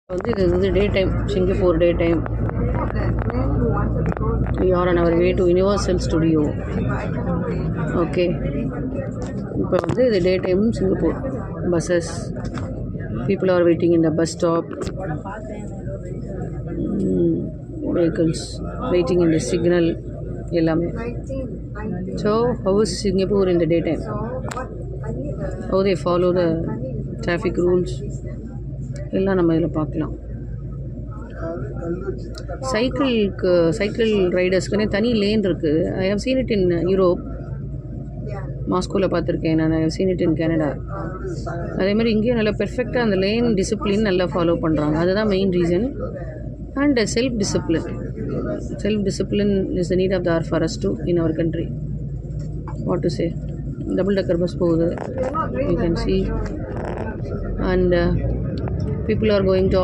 This is the daytime, Singapore daytime. We are on our way to Universal Studio. Okay. Now this is the daytime Singapore. Buses. People are waiting in the bus stop. Vehicles waiting in the signal. So, how is Singapore in the daytime? How they follow the traffic rules? எல்லாம் நம்ம இதில் பார்க்கலாம். Cycle ரைடர்ஸ்க்குனே தனி lane இருக்குது. I have seen it in Europe. மாஸ்கோவில் பார்த்துருக்கேன் நான். I have seen it in Canada. அதேமாதிரி இங்கேயும் நல்லா பெர்ஃபெக்டாக அந்த லேன் டிசிப்ளின் நல்லா ஃபாலோ பண்ணுறாங்க. அதுதான் main reason. And self discipline is the need of the hour for us to in our country. What to say. Double decker bus போகுது. You can see. And people are going to